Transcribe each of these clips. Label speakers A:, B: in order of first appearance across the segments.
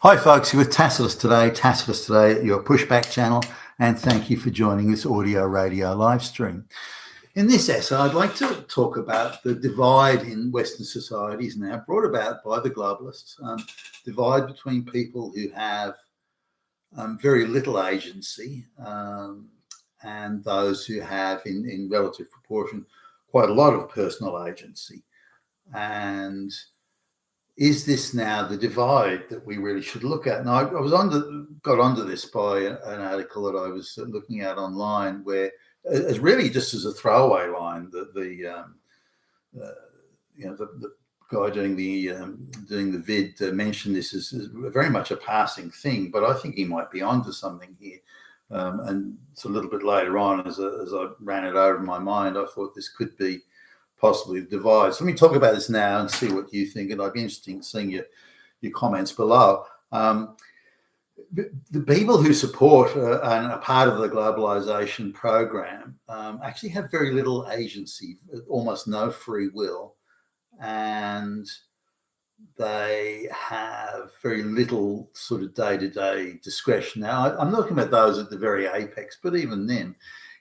A: Hi, folks. You're with Tacitus today at your pushback channel, and thank you for joining this audio radio live stream. In this essay, I'd like to talk about the divide in Western societies now brought about by the globalists, divide between people who have very little agency and those who have, in relative proportion, quite a lot of personal agency. And is this now the divide that we really should look at? Now, I got onto this by an article that I was looking at online, where it's really just as a throwaway line that the guy doing the vid mentioned this as very much a passing thing, but I think he might be onto something here. And it's a little bit later on, as I ran it over in my mind, I thought this could be possibly the divide. So let me talk about this now and see what you think, and I'd be interested in seeing your comments below. The people who support and are part of the globalization program actually have very little agency, almost no free will, and they have very little sort of day-to-day discretion. Now, I'm looking at those at the very apex, but even then,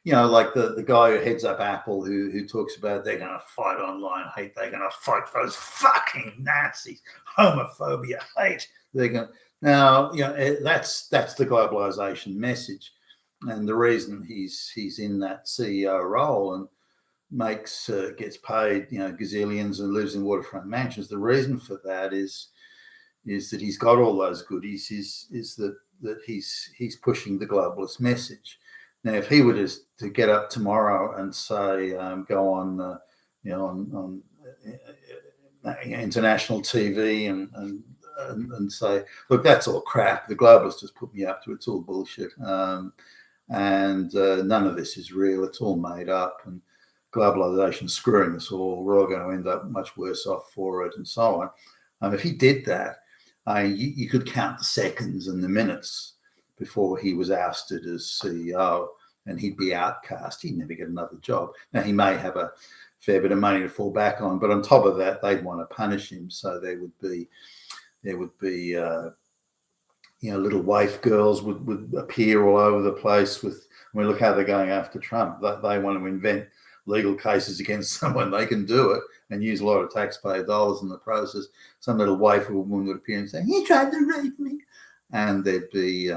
A: like the guy who heads up Apple, who talks about they're going to fight online hate, they're going to fight those fucking Nazis, homophobia, hate. They're going that's the globalization message, and the reason he's in that CEO role and gets paid gazillions and lives in waterfront mansions. The reason for that is that he's got all those goodies. Is that he's pushing the globalist message. Now, if he were to get up tomorrow and say, go on, on international TV and say, look, that's all crap. The globalists just put me up to it. It's all bullshit. And none of this is real. It's all made up. And globalization screwing us all. We're all going to end up much worse off for it, and so on. If he did that, you could count the seconds and the minutes before he was ousted as CEO, and he'd be outcast. He'd never get another job. Now, he may have a fair bit of money to fall back on, but on top of that, they'd want to punish him. So there would be little waif girls would appear all over the place with. Look how they're going after Trump. They want to invent legal cases against someone. They can do it and use a lot of taxpayer dollars in the process. Some little waif woman would appear and say, "He tried to rape me," and there'd be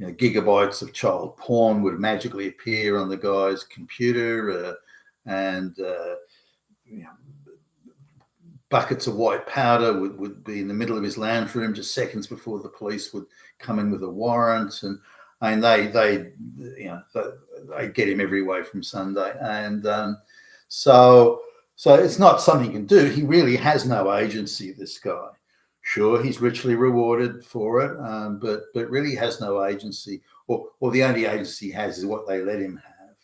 A: gigabytes of child porn would magically appear on the guy's computer, and buckets of white powder would be in the middle of his lounge room just seconds before the police would come in with a warrant. And they get him every way from Sunday. And so it's not something he can do. He really has no agency, this guy. Sure, he's richly rewarded for it, but really has no agency, or the only agency he has is what they let him have.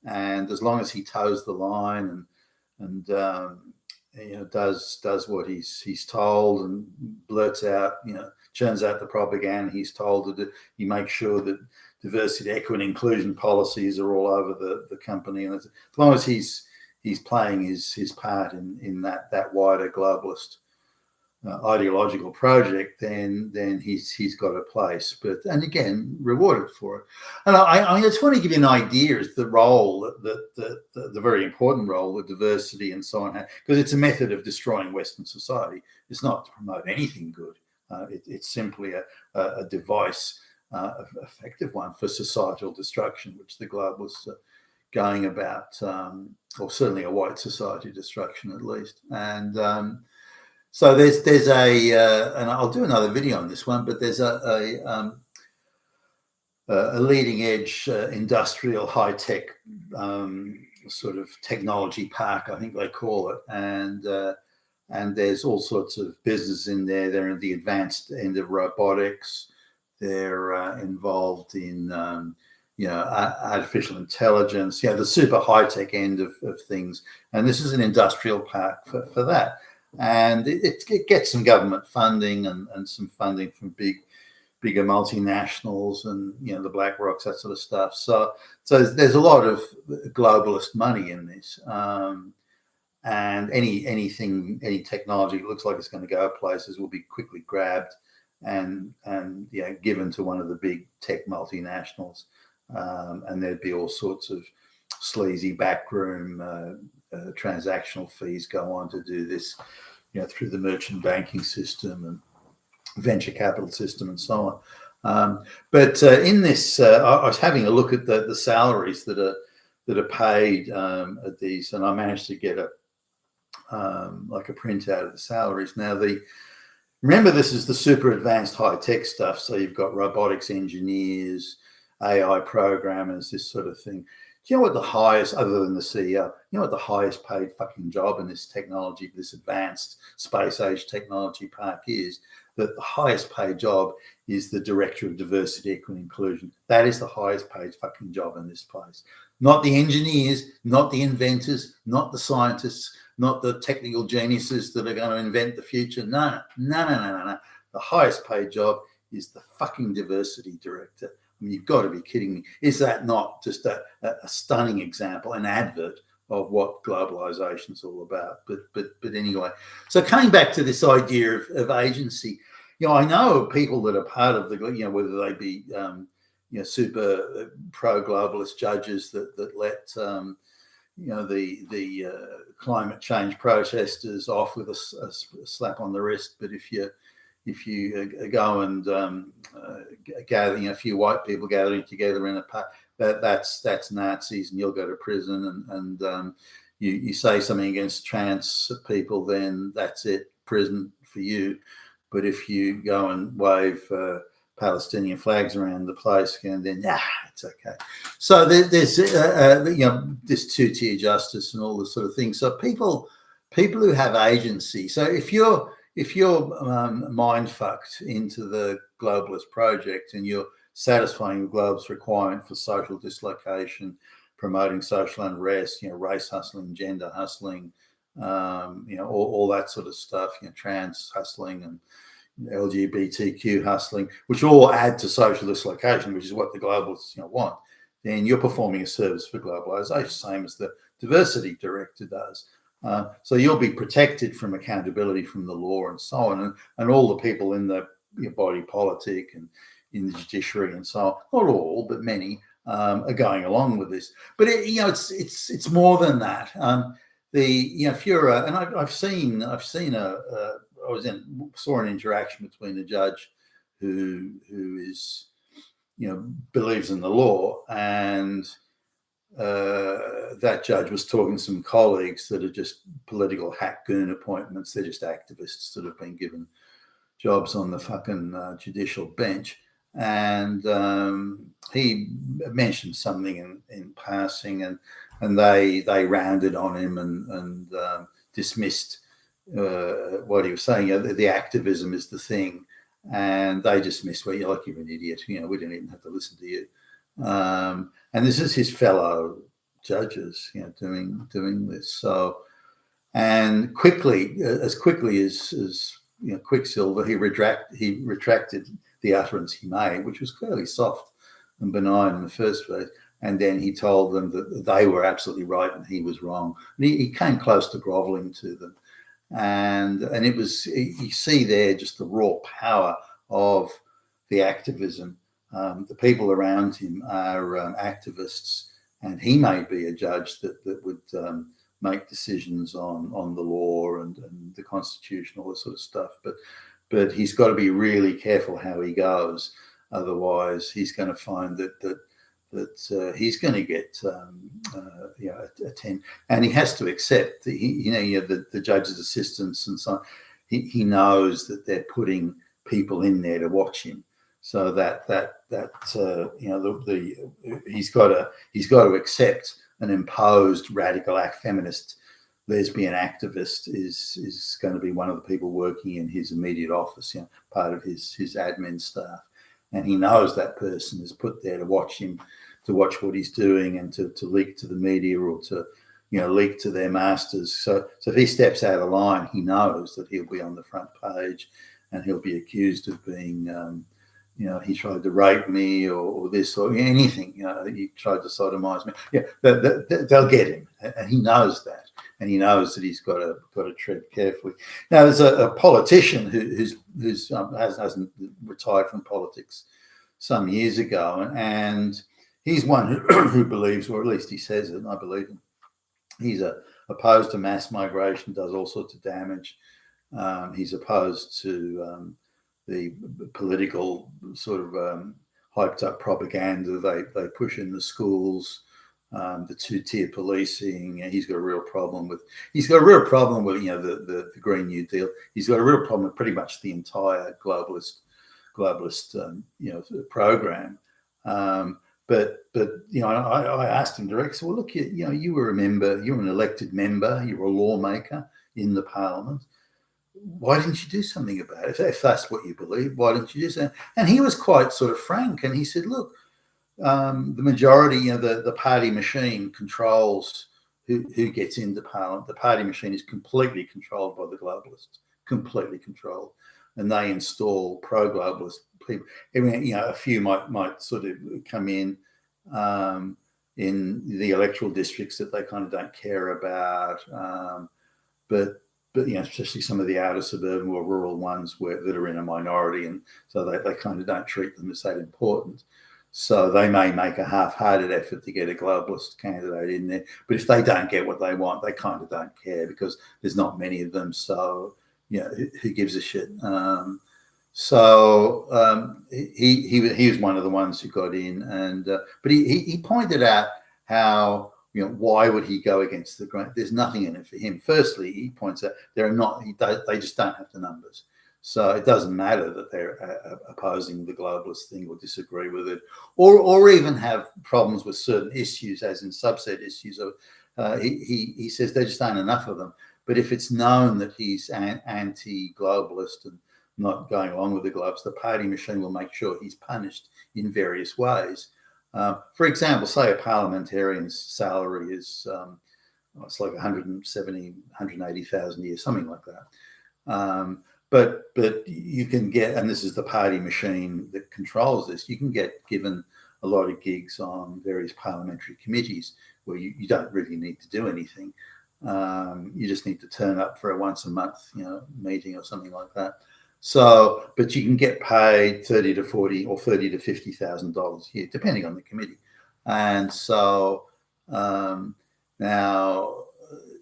A: And as long as he toes the line and does what he's told and blurts out, churns out the propaganda he's told to do, he makes sure that diversity, equity, and inclusion policies are all over the company. And as long as he's playing his part in that wider globalist ideological project, then he's got a place, and again rewarded for it. And I just want to give you an idea as the role the very important role that diversity and so on, because it's a method of destroying Western society. It's not to promote anything good. It's simply a device, effective one for societal destruction, which the globalists are going about, or certainly a white society destruction at least. And so there's and I'll do another video on this one, but there's a leading edge industrial high tech sort of technology park, I think they call it, and there's all sorts of business in there. They're in the advanced end of robotics. They're involved in artificial intelligence, the super high tech end of things. And this is an industrial park for that. And it gets some government funding and some funding from bigger multinationals and the Black Rocks, that sort of stuff. So there's a lot of globalist money in this, and any technology that looks like it's going to go places will be quickly grabbed and given to one of the big tech multinationals, and there'd be all sorts of sleazy backroom transactional fees go on to do this, through the merchant banking system and venture capital system and so on. But in this, I was having a look at the salaries that are paid at these, and I managed to get a printout of the salaries. Now, remember, this is the super advanced high tech stuff. So you've got robotics engineers, AI programmers, this sort of thing. Do you know what the highest, other than the CEO, what the highest paid fucking job in this technology, this advanced space age technology park is? That the highest paid job is the Director of Diversity, Equity, and Inclusion. That is the highest paid fucking job in this place. Not the engineers, not the inventors, not the scientists, not the technical geniuses that are going to invent the future. No. The highest paid job is the fucking diversity director. I mean, you've got to be kidding me. Is that not just a stunning example, an advert of what globalization is all about? But anyway, so coming back to this idea of agency, I know people that are part of the, whether they be super pro-globalist judges that let the climate change protesters off with a slap on the wrist. But if you go and gather, a few white people gathering together in a park, that's Nazis, and you'll go to prison. And you say something against trans people, then that's it, prison for you. But if you go and wave Palestinian flags around the place again, then it's okay. So there's this two-tier justice and all this sort of thing. So people who have agency. So if you're mind fucked into the globalist project and you're satisfying the globalist requirement for social dislocation, promoting social unrest, race hustling, gender hustling, all that sort of stuff, trans hustling and LGBTQ hustling, which all add to social dislocation, which is what the globalists want, then you're performing a service for globalization, same as the diversity director does. So you'll be protected from accountability from the law and so on, and all the people in the body politic and in the judiciary and so on, not all, but many, are going along with this. But it's more than that. If you're and I've seen saw an interaction between a judge who is believes in the law, and that judge was talking to some colleagues that are just political hack goon appointments. They're just activists that have been given jobs on the fucking judicial bench. And he mentioned something in passing, and they rounded on him and dismissed what he was saying. The activism is the thing, and they dismissed, well, you're an idiot. We didn't even have to listen to you. And this is his fellow judges, doing this. So, and as quickly as Quicksilver, he retracted the utterance he made, which was fairly soft and benign in the first place. And then he told them that they were absolutely right and he was wrong. And he came close to groveling to them. And it was, you see there just the raw power of the activism. The people around him are activists, and he may be a judge that would make decisions on the law and the Constitution, all this sort of stuff. But he's got to be really careful how he goes. Otherwise, he's going to find that he's going to get a 10, and he has to accept that the judge's assistants and so on. He knows that they're putting people in there to watch him, so that he's got to accept an imposed radical feminist lesbian activist is going to be one of the people working in his immediate office, part of his admin staff. And he knows that person is put there to watch him, to watch what he's doing, and to leak to the media or to leak to their masters. So if he steps out of line, he knows that he'll be on the front page and he'll be accused of being, he tried to rape me or this or anything. He tried to sodomize me. They'll get him, and he knows that. and he knows that he's got to tread carefully. Now, there's a politician who's hasn't retired from politics some years ago, and he's one who believes, or at least he says it, and I believe him. He's opposed to mass migration, does all sorts of damage. He's opposed to the political sort of hyped up propaganda they push in the schools, the two-tier policing. He's got a real problem with the Green New Deal. He's got a real problem with pretty much the entire globalist program. But I asked him directly. So, well, look, you were a member, you're an elected member, you're a lawmaker in the parliament. Why didn't you do something about it? If that's what you believe, why didn't you do something? And he was quite sort of frank, and he said, look, the majority, the party machine controls who gets into parliament. The party machine is completely controlled by the globalists, completely controlled, and they install pro-globalist people. I mean, a few might sort of come in the electoral districts that they kind of don't care about, but especially some of the outer suburban or rural ones that are in a minority, and so they kind of don't treat them as that important. So they may make a half-hearted effort to get a globalist candidate in there, but if they don't get what they want, they kind of don't care because there's not many of them. So who gives a shit? He was one of the ones who got in, and but he pointed out how why would he go against the grain? There's nothing in it for him. Firstly, he points out they just don't have the numbers. So it doesn't matter that they're opposing the globalist thing or disagree with it, or even have problems with certain issues, as in subset issues. He says there just aren't enough of them. But if it's known that he's anti-globalist and not going along with the globes, the party machine will make sure he's punished in various ways. For example, say a parliamentarian's salary is it's like 170, 180,000 a year, something like that. But you can get, and this is the party machine that controls this, you can get given a lot of gigs on various parliamentary committees where you don't really need to do anything. You just need to turn up for a once a month, meeting or something like that. So, but you can get paid $30 to $40 or $30 to $50,000 a year, depending on the committee. And so now,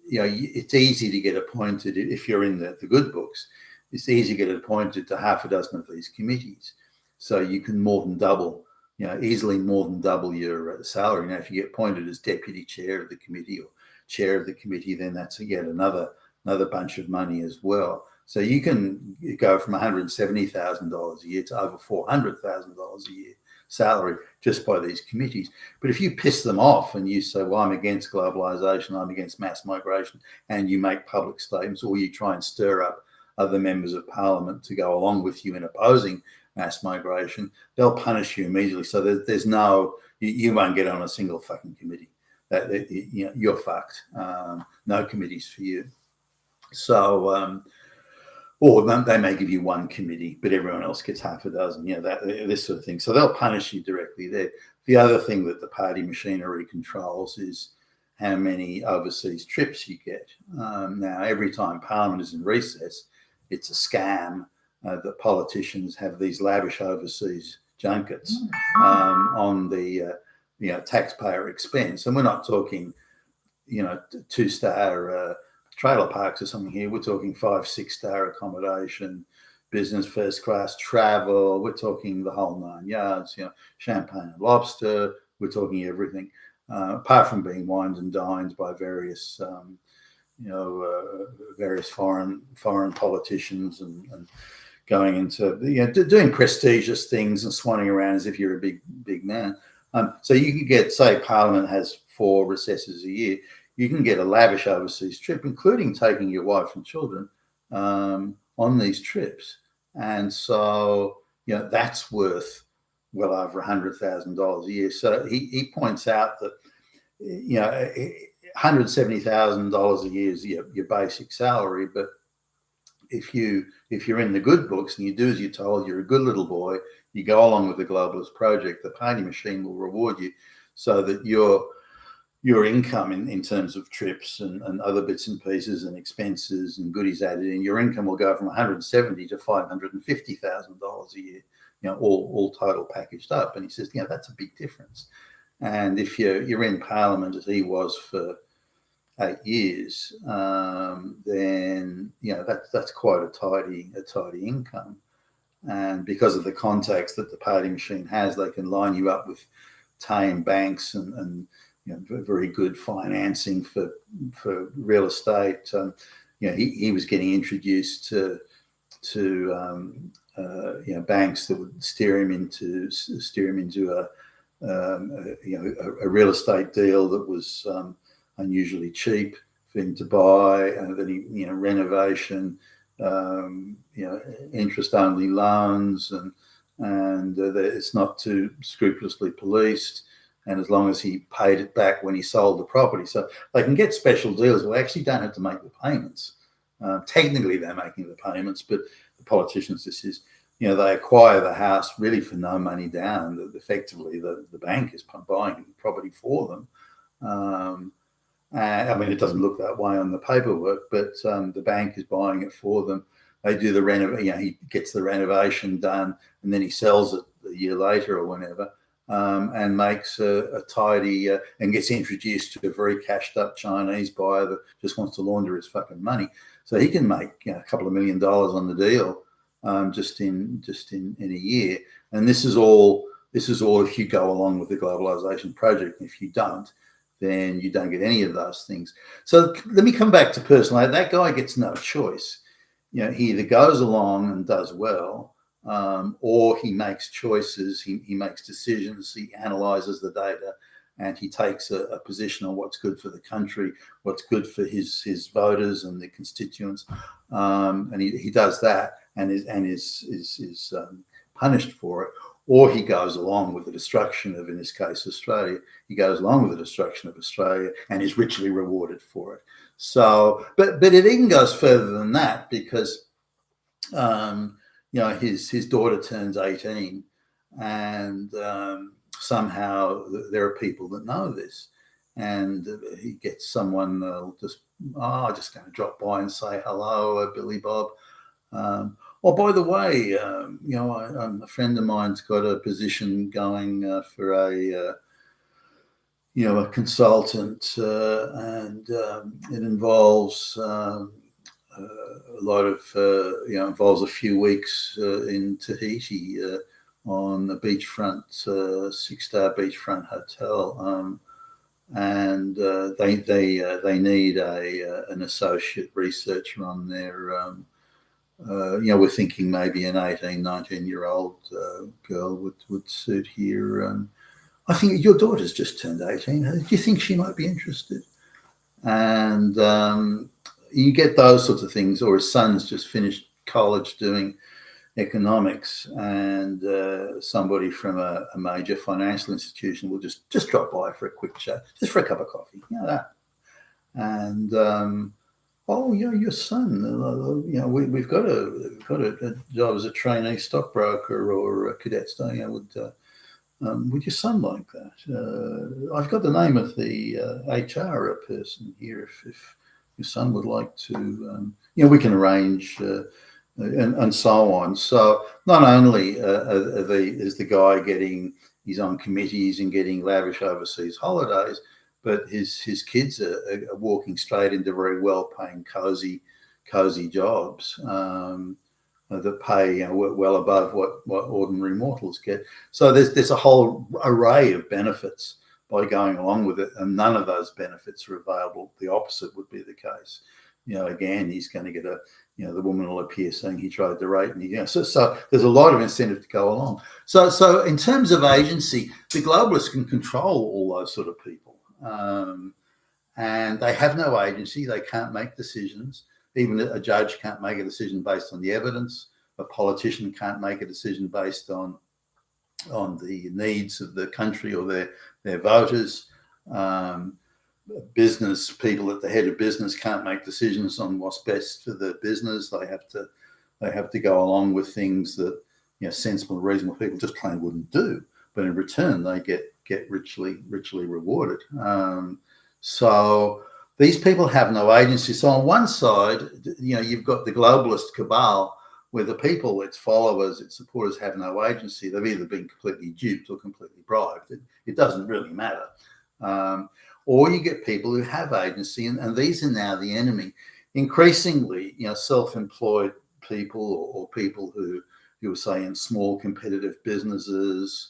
A: it's easy to get appointed if you're in the good books. It's easy to get appointed to half a dozen of these committees. So you can easily more than double your salary. Now, if you get appointed as deputy chair of the committee or chair of the committee, then that's yet another bunch of money as well. So you can go from $170,000 a year to over $400,000 a year salary just by these committees. But if you piss them off and you say, well, I'm against globalization, I'm against mass migration, and you make public statements, or you try and stir up other members of parliament to go along with you in opposing mass migration, they'll punish you immediately. So there's no, you won't get on a single fucking committee. You're fucked. No committees for you. So, or they may give you one committee, but everyone else gets half a dozen, this sort of thing. So they'll punish you directly there. The other thing that the party machinery controls is how many overseas trips you get. Now, every time Parliament is in recess, it's a scam that politicians have these lavish overseas junkets on the taxpayer expense. And we're not talking, 2-star trailer parks or something here. We're talking 5-6-star accommodation, business first class travel. We're talking the whole 9 yards, champagne and lobster. We're talking everything, apart from being wined and dined by various, various foreign politicians and going into, doing prestigious things and swanning around as if you're a big man. So you can get, say, Parliament has 4 recesses a year. You can get a lavish overseas trip, including taking your wife and children on these trips. And so, that's worth well over $100,000 a year. So he points out that, $170,000 a year is your basic salary. But if you're in the good books and you do as you're told, you're a good little boy, you go along with the globalist project, the party machine will reward you so that your income in terms of trips and other bits and pieces and expenses and goodies added in, your income will go from $170,000 to $550,000 a year, all total packaged up. And he says, that's a big difference. And if you're in Parliament, as he was for 8 years, then that's quite a tidy income. And because of the contacts that the party machine has, they can line you up with tame banks and very good financing for real estate. He was getting introduced to banks that would steer him into a real estate deal that was unusually cheap for him to buy, and then renovation, interest only loans, and it's not too scrupulously policed. And as long as he paid it back when he sold the property, so they can get special deals where they actually don't have to make the payments. Technically, they're making the payments, but the politicians, this is, they acquire the house really for no money down. Effectively, the bank is buying the property for them. I mean, it doesn't look that way on the paperwork, but the bank is buying it for them. They do the he gets the renovation done, and then he sells it a year later or whenever, and makes a tidy and gets introduced to a very cashed up Chinese buyer that just wants to launder his fucking money. So he can make a couple of $1 million on the deal just in a year. And this is all if you go along with the globalization project. If you don't, then you don't get any of those things. So let me come back to personal. That guy gets no choice. He either goes along and does well, or he makes choices, he makes decisions, he analyzes the data, and he takes a position on what's good for the country, what's good for his voters and the constituents, and he does that and is punished for it. Or he goes along with the destruction of, in this case, Australia. He goes along with the destruction of Australia and is richly rewarded for it. So, but it even goes further than that, because his daughter turns 18, and somehow there are people that know this, and he gets someone just going to drop by and say hello, Billy Bob. Oh, by the way, a friend of mine's got a position going for a consultant, and it involves a lot of, involves a few weeks in Tahiti on a beachfront, 6-star beachfront hotel, and they need an associate researcher on their. We're thinking maybe an 18, 19-year-old girl would suit here. I think your daughter's just turned 18. Do you think she might be interested? And you get those sorts of things. Or his son's just finished college doing economics, and somebody from a major financial institution will just drop by for a quick chat, just for a cup of coffee, that. And your son. We've got a job as a trainee stockbroker or a cadet. Would your son like that? I've got the name of the HR person here. If your son would like to, we can arrange and so on. So not only is the guy he's on committees and getting lavish overseas holidays, but his kids are walking straight into very well-paying, cozy jobs that pay well above what ordinary mortals get. So there's a whole array of benefits by going along with it, and none of those benefits are available. The opposite would be the case. Again, he's going to get the woman will appear saying he tried to rape me. So there's a lot of incentive to go along. So in terms of agency, the globalists can control all those sort of people. And they have no agency. They can't make decisions. Even a judge can't make a decision based on the evidence. A politician can't make a decision based on the needs of the country or their voters. Business people at the head of business can't make decisions on what's best for the business. They have to go along with things that sensible, reasonable people just plain wouldn't do. But in return, they get richly rewarded. So these people have no agency. So on one side, you've got the globalist cabal, where the people, its followers, its supporters, have no agency. They've either been completely duped or completely bribed. It doesn't really matter. Or you get people who have agency, and these are now the enemy. Increasingly, self-employed people or people who are, say, in small competitive businesses,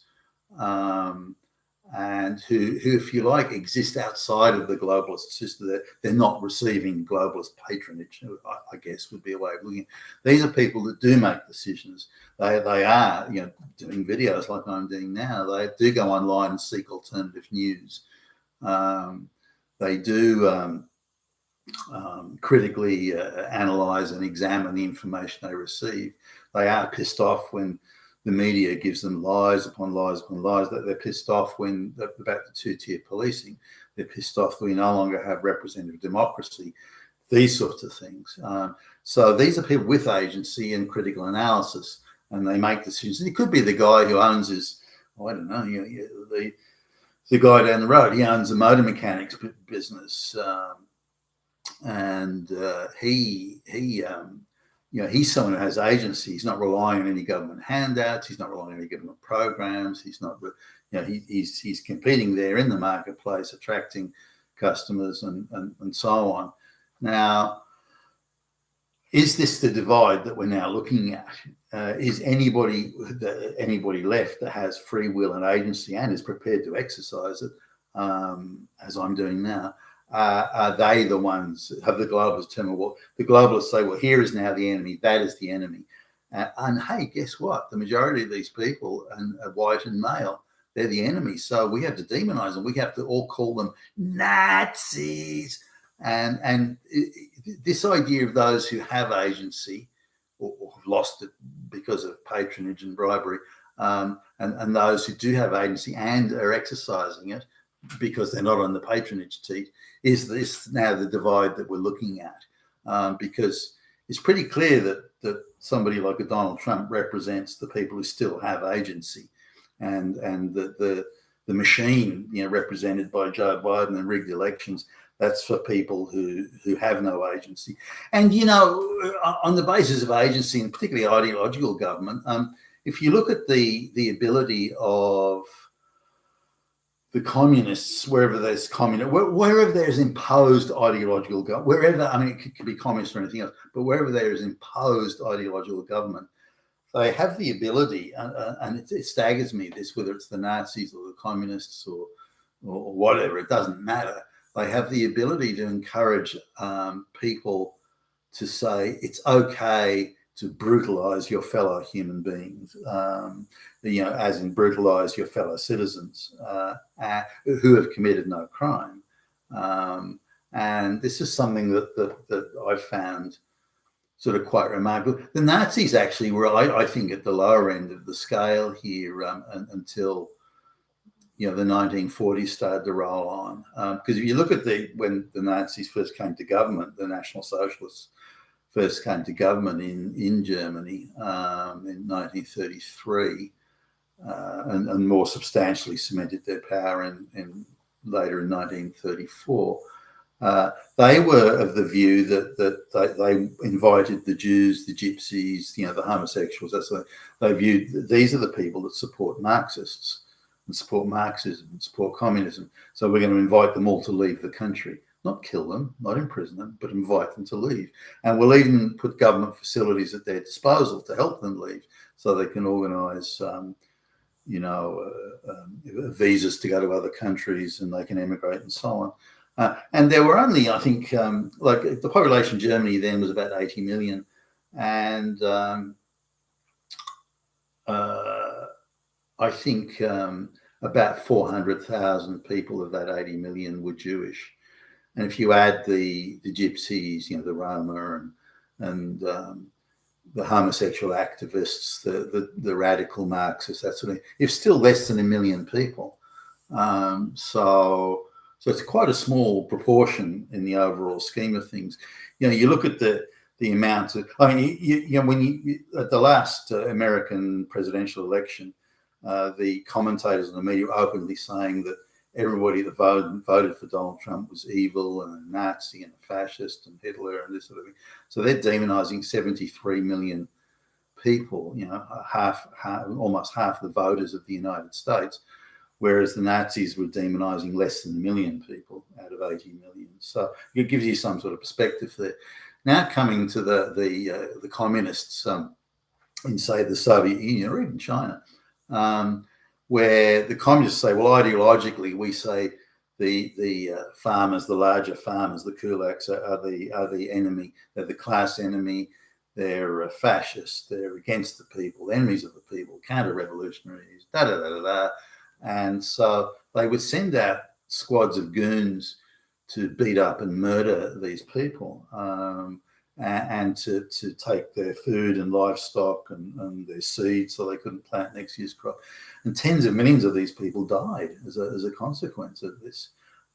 A: and who, if you like, exist outside of the globalist system. They're not receiving globalist patronage, I guess would be a way of looking at it. These are people that do make decisions. They are, doing videos like I'm doing now. They do go online and seek alternative news. They do critically analyse and examine the information they receive. They are pissed off when the media gives them lies upon lies upon lies. That they're pissed off when about the two-tier policing. They're pissed off that we no longer have representative democracy. These sorts of things. So these are people with agency and critical analysis, and they make decisions. It could be the guy who owns his, I don't know, the guy down the road. He owns a motor mechanics business, and he's someone who has agency. He's not relying on any government handouts. He's not relying on any government programs. He's not, he's competing there in the marketplace, attracting customers and so on. Now, is this the divide that we're now looking at? Is anybody left that has free will and agency and is prepared to exercise it, as I'm doing now? Are they the ones? Have the globalists determined? Well, the globalists say, well, here is now the enemy. That is the enemy. And hey, guess what? The majority of these people are white and male. They're the enemy. So we have to demonize them. We have to all call them Nazis. And this idea of those who have agency or have lost it because of patronage and bribery, and those who do have agency and are exercising it because they're not on the patronage seat, is this now the divide that we're looking at? Because it's pretty clear that somebody like a Donald Trump represents the people who still have agency, and the machine, represented by Joe Biden and rigged elections, that's for people who have no agency. And, on the basis of agency, and particularly ideological government, if you look at the ability of the communists, wherever there's wherever there's imposed ideological government, it could be communist or anything else, but wherever there is imposed ideological government, they have the ability, and it staggers me, whether it's the Nazis or the communists or whatever, it doesn't matter. They have the ability to encourage people to say it's okay to brutalize your fellow human beings, as in brutalize your fellow citizens who have committed no crime. And this is something that I've found sort of quite remarkable. The Nazis actually were, I think, at the lower end of the scale here until the 1940s started to roll on. Because if you look at when the Nazis first came to government, the National Socialists first came to government in Germany in 1933, and more substantially cemented their power in later in 1934. They were of the view that they invited the Jews, the gypsies, the homosexuals. They viewed these are the people that support Marxists and support Marxism and support communism. So we're going to invite them all to leave the country. Not kill them, not imprison them, but invite them to leave. And we'll even put government facilities at their disposal to help them leave, so they can organise, visas to go to other countries, and they can emigrate and so on. And there were only, I think, the population in Germany then was about 80 million, and I think about 400,000 people of that 80 million were Jewish. And if you add the gypsies, the Roma and the homosexual activists, the radical Marxists, that sort of thing, it's still less than 1 million people. So it's quite a small proportion in the overall scheme of things. You look at the amount of, when at the last American presidential election, the commentators in the media were openly saying that everybody that voted for Donald Trump was evil and a Nazi and a fascist and Hitler and this sort of thing. So they're demonizing 73 million people, almost half the voters of the United States, whereas the Nazis were demonizing less than 1 million people out of 80 million. So it gives you some sort of perspective there. Now coming to the communists in, say, the Soviet Union or even China, where the communists say, well, ideologically, we say the farmers, the larger farmers, the kulaks are the enemy. They're the class enemy. They're fascists. They're against the people, enemies of the people, counter-revolutionaries, da-da-da-da-da. And so they would send out squads of goons to beat up and murder these people, and to take their food and livestock and their seeds so they couldn't plant next year's crop. And tens of millions of these people died as a consequence of this.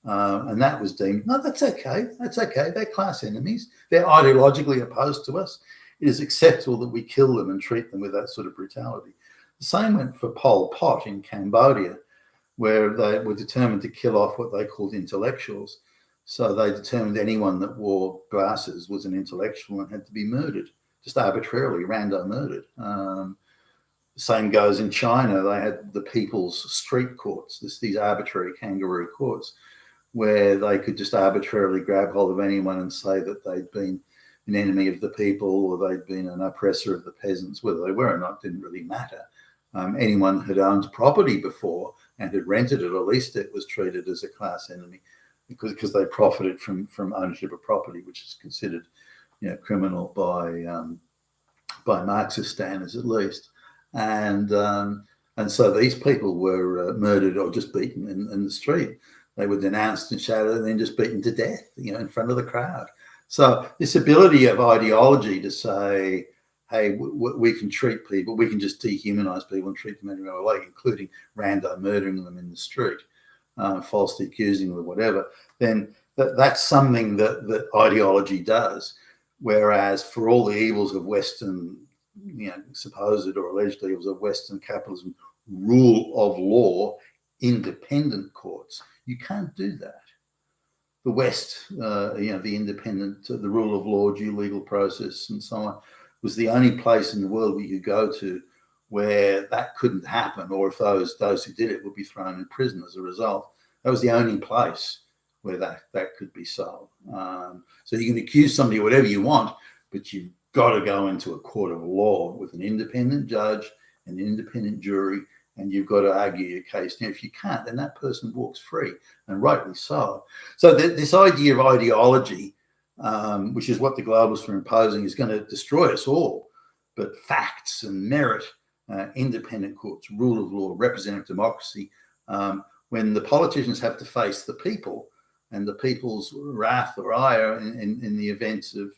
A: And that was deemed, no, that's okay. That's okay. They're class enemies. They're ideologically opposed to us. It is acceptable that we kill them and treat them with that sort of brutality. The same went for Pol Pot in Cambodia, where they were determined to kill off what they called intellectuals. So they determined anyone that wore glasses was an intellectual and had to be murdered, just arbitrarily, random murdered. The same goes in China. They had the people's street courts, these arbitrary kangaroo courts, where they could just arbitrarily grab hold of anyone and say that they'd been an enemy of the people or they'd been an oppressor of the peasants. Whether they were or not didn't really matter. Anyone who had owned property before and had rented it or leased it was treated as a class enemy because they profited from ownership of property, which is considered, criminal by Marxist standards at least. And so these people were murdered or just beaten in the street. They were denounced and shouted and then just beaten to death, in front of the crowd. So this ability of ideology to say, hey, we can treat people, we can just dehumanize people and treat them any other way, including random murdering them in the street, falsely accusing them or whatever, then that's something that ideology does. Whereas for all the evils of Western, supposed or alleged evils of Western capitalism, rule of law, independent courts, you can't do that. The West, the independent, the rule of law, due legal process, and so on, was the only place in the world we could go to where that couldn't happen, or if those who did it would be thrown in prison as a result. That was the only place where that could be so. So you can accuse somebody of whatever you want, but you've got to go into a court of law with an independent judge, an independent jury, and you've got to argue your case. Now, if you can't, then that person walks free, and rightly so. So this idea of ideology, which is what the globalists are imposing, is going to destroy us all. But facts and merit, independent courts, rule of law, representative democracy, when the politicians have to face the people and the people's wrath or ire in the events of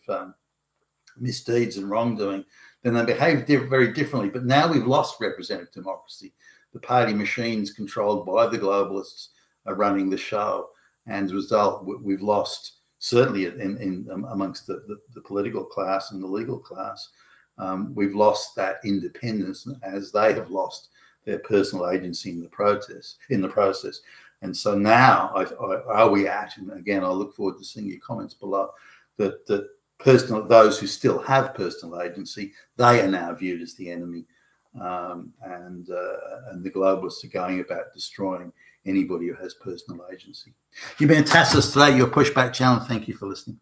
A: misdeeds and wrongdoing, then they behave very differently. But now we've lost representative democracy. The party machines controlled by the globalists are running the show. And as a result, we've lost, certainly amongst the political class and the legal class, we've lost that independence as they have lost their personal agency in the process. And so now are we at, and again, I look forward to seeing your comments below, that those who still have personal agency, they are now viewed as the enemy. And the globalists are going about destroying anybody who has personal agency. You've been a Tassos today, your Pushback channel. Thank you for listening.